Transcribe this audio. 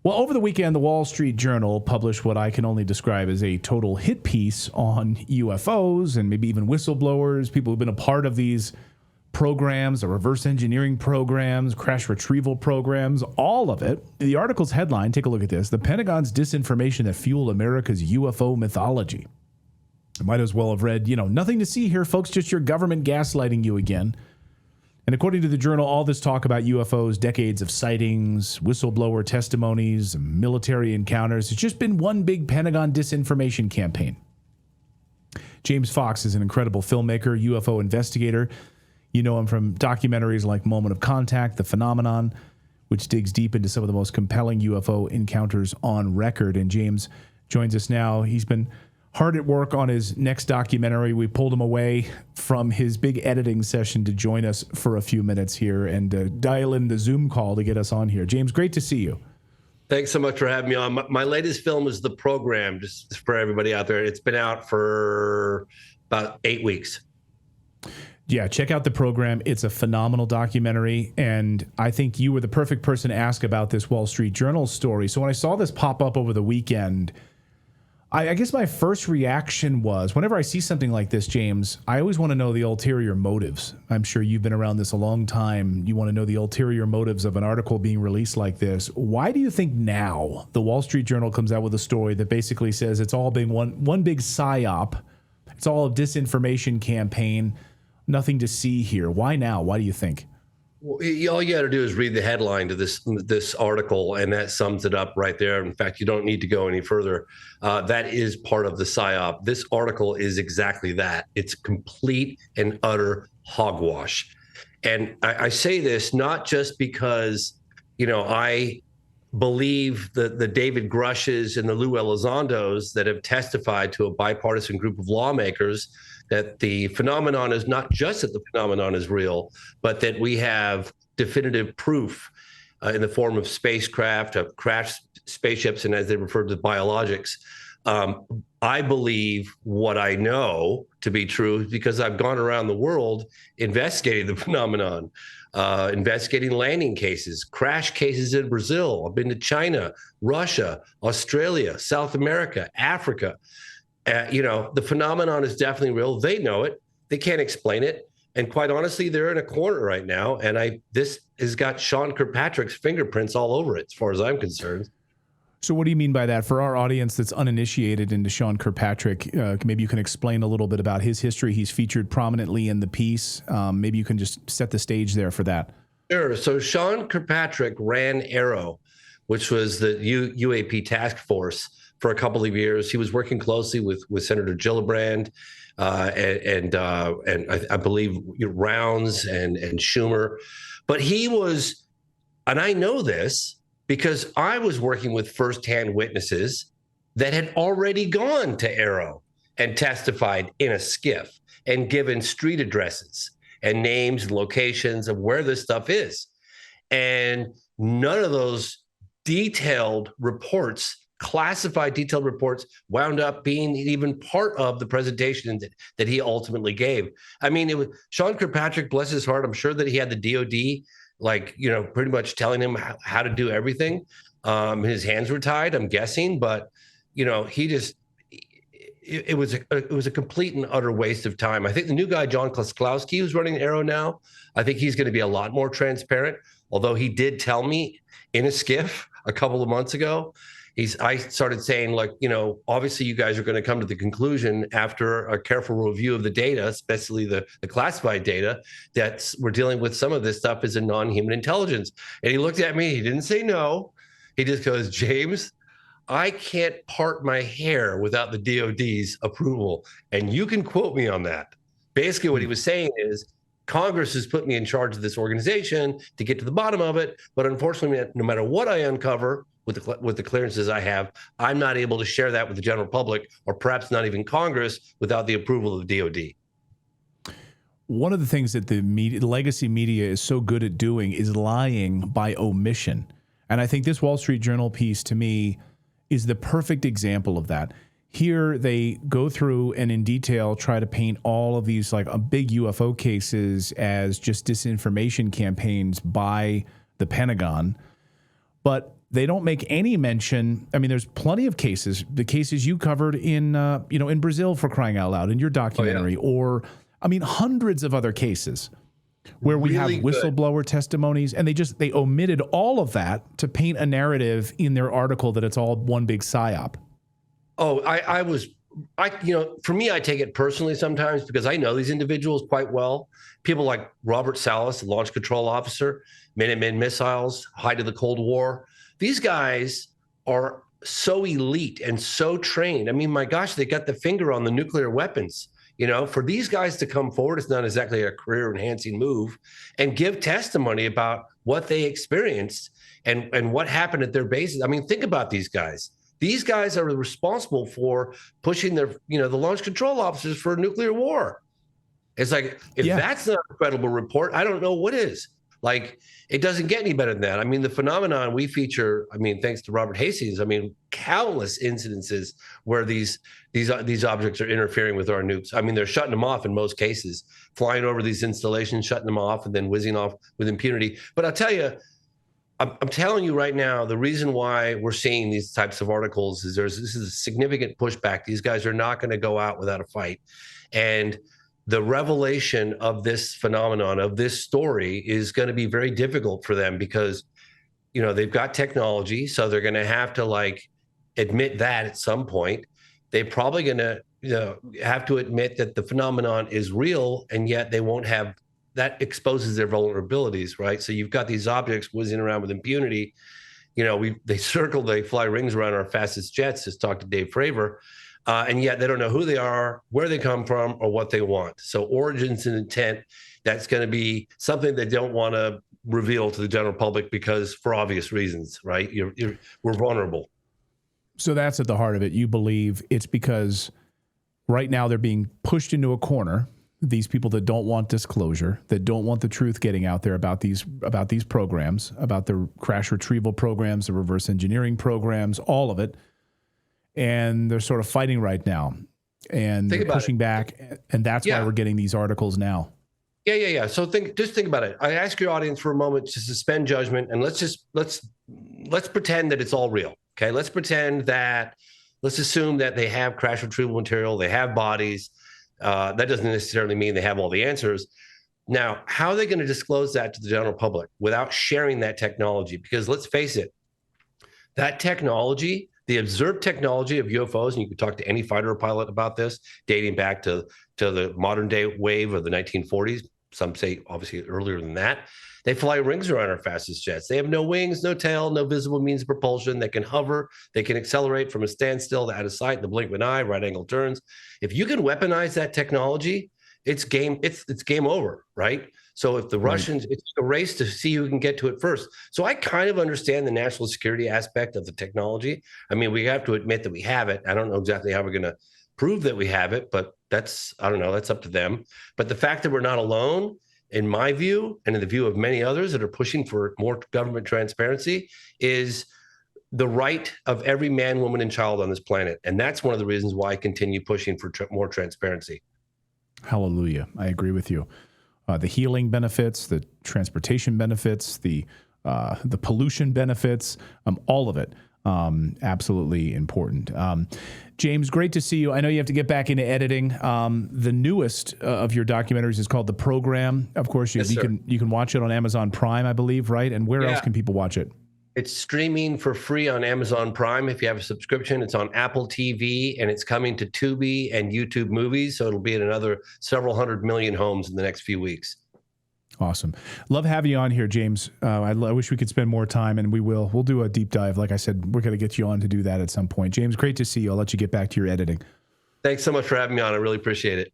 Well, over the weekend, the Wall Street Journal published what I can only describe as a total hit piece on UFOs and maybe even whistleblowers, people who've been a part of these programs, the reverse engineering programs, crash retrieval programs, all of it. The article's headline, take a look at this, "The Pentagon's Disinformation That Fueled America's UFO Mythology." I might as well have read, nothing to see here, folks, just your government gaslighting you again. And according to the journal, all this talk about UFOs, decades of sightings, whistleblower testimonies, military encounters, it's just been one big Pentagon disinformation campaign. James Fox is an incredible filmmaker, UFO investigator. You know him from documentaries like Moment of Contact, The Phenomenon, which digs deep into some of the most compelling UFO encounters on record. And James joins us now. He's been hard at work on his next documentary. We pulled him away from his big editing session to join us for a few minutes here and dial in the Zoom call to get us on here. James, great to see you. Thanks so much for having me on. My latest film is The Program, just for everybody out there. It's been out for about 8 weeks. Yeah, check out The Program. It's a phenomenal documentary, and I think you were the perfect person to ask about this Wall Street Journal story. So when I saw this pop up over the weekend, I guess my first reaction was, whenever I see something like this, James, I always want to know the ulterior motives. I'm sure you've been around this a long time. You want to know the ulterior motives of an article being released like this. Why do you think now the Wall Street Journal comes out with a story that basically says it's all been one big psyop, it's all a disinformation campaign, nothing to see here? Why now? Why do you think? Well, all you got to do is read the headline to this article, and that sums it up right there. In fact, you don't need to go any further. That is part of the PSYOP. This article is exactly that. It's complete and utter hogwash. And I say this not just because, I believe the David Grushes and the Lou Elizondos that have testified to a bipartisan group of lawmakers that the phenomenon is not just that the phenomenon is real, but that we have definitive proof in the form of spacecraft, of crashed spaceships, and as they refer to biologics. I believe what I know to be true because I've gone around the world investigating the phenomenon, investigating landing cases, crash cases in Brazil. I've been to China, Russia, Australia, South America, Africa. The phenomenon is definitely real. They know it. They can't explain it. And quite honestly, they're in a corner right now. And this has got Sean Kirkpatrick's fingerprints all over it, as far as I'm concerned. So what do you mean by that? For our audience that's uninitiated into Sean Kirkpatrick, maybe you can explain a little bit about his history. He's featured prominently in the piece. Maybe you can just set the stage there for that. Sure. So Sean Kirkpatrick ran AARO, which was the UAP task force, for a couple of years. He was working closely with Senator Gillibrand and I believe Rounds and Schumer. But he was, and I know this because I was working with firsthand witnesses that had already gone to AARO and testified in a skiff and given street addresses and names and locations of where this stuff is. And none of those detailed reports, classified detailed reports, wound up being even part of the presentation that he ultimately gave. I mean, it was Sean Kirkpatrick, bless his heart. I'm sure that he had the DOD, pretty much telling him how to do everything. His hands were tied, I'm guessing, but he just, it was a complete and utter waste of time. I think the new guy, John Klosklowski, who's running AARO now, I think he's going to be a lot more transparent. Although he did tell me in a skiff a couple of months ago, I started saying, obviously you guys are going to come to the conclusion after a careful review of the data, especially the classified data, that we're dealing with some of this stuff as a non-human intelligence. And he looked at me, he didn't say no. He just goes, James, I can't part my hair without the DOD's approval. And you can quote me on that. Basically what he was saying is, Congress has put me in charge of this organization to get to the bottom of it. But unfortunately, no matter what I uncover with the clearances I have, I'm not able to share that with the general public, or perhaps not even Congress, without the approval of the DOD. One of the things that the legacy media is so good at doing is lying by omission. And I think this Wall Street Journal piece, to me, is the perfect example of that. Here, they go through and in detail try to paint all of these big UFO cases as just disinformation campaigns by the Pentagon. But they don't make any mention. I mean, there's plenty of cases, the cases you covered in, in Brazil, for crying out loud, in your documentary, or, I mean, hundreds of other cases where we have whistleblower testimonies, and they omitted all of that to paint a narrative in their article that it's all one big psyop. Oh, for me, I take it personally sometimes because I know these individuals quite well. People like Robert Salas, the launch control officer, Minuteman missiles, height of the Cold War. These guys are so elite and so trained. I mean, my gosh, they got the finger on the nuclear weapons. For these guys to come forward, it's not exactly a career-enhancing move, and give testimony about what they experienced and what happened at their bases. I mean, think about these guys. These guys are responsible for pushing the launch control officers for a nuclear war. It's like, if that's not a credible report, I don't know what is. Like, it doesn't get any better than that. I mean, the phenomenon we feature, thanks to Robert Hastings, countless incidences where these objects are interfering with our nukes. I mean, they're shutting them off in most cases, flying over these installations, shutting them off, and then whizzing off with impunity. But I'll tell you, I'm telling you right now, the reason why we're seeing these types of articles is this is a significant pushback. These guys are not going to go out without a fight. And the revelation of this phenomenon, of this story, is going to be very difficult for them because, they've got technology, so they're going to have to admit that at some point. They're probably going to have to admit that the phenomenon is real, and yet they won't have that. Exposes their vulnerabilities, right? So you've got these objects whizzing around with impunity. They fly rings around our fastest jets. Just talk to Dave Fravor. And yet they don't know who they are, where they come from, or what they want. So origins and intent, that's going to be something they don't want to reveal to the general public because, for obvious reasons, right? We're vulnerable. So that's at the heart of it. You believe it's because right now they're being pushed into a corner. These people that don't want disclosure, that don't want the truth getting out there about these programs, about the crash retrieval programs, the reverse engineering programs, all of it. And they're sort of fighting right now, and they're pushing back, and that's why we're getting these articles now. Yeah. So just think about it. I ask your audience for a moment to suspend judgment, and let's pretend that it's all real. Okay, let's assume that they have crash retrieval material, they have bodies. That doesn't necessarily mean they have all the answers. Now, how are they going to disclose that to the general public without sharing that technology? Because let's face it, that technology, the observed technology of UFOs, and you can talk to any fighter or pilot about this, dating back to the modern day wave of the 1940s. Some say obviously earlier than that. They fly rings around our fastest jets. They have no wings, no tail, no visible means of propulsion. They can hover. They can accelerate from a standstill to out of sight in the blink of an eye, right angle turns. If you can weaponize that technology, it's game over, right? So if the Russians, it's a race to see who can get to it first. So I kind of understand the national security aspect of the technology. I mean, we have to admit that we have it. I don't know exactly how we're going to prove that we have it, but that's up to them. But the fact that we're not alone, in my view, and in the view of many others that are pushing for more government transparency, is the right of every man, woman, and child on this planet. And that's one of the reasons why I continue pushing for more transparency. Hallelujah. I agree with you. The healing benefits, the transportation benefits, the pollution benefits, all of it. Absolutely important. James, great to see you. I know you have to get back into editing. The newest of your documentaries is called The Program. Of course, you can watch it on Amazon Prime, I believe, right? And where else can people watch it? It's streaming for free on Amazon Prime. If you have a subscription, it's on Apple TV, and it's coming to Tubi and YouTube Movies. So it'll be in another several 100 million homes in the next few weeks. Awesome. Love having you on here, James. I wish we could spend more time, and we will. We'll do a deep dive. Like I said, we're going to get you on to do that at some point. James, great to see you. I'll let you get back to your editing. Thanks so much for having me on. I really appreciate it.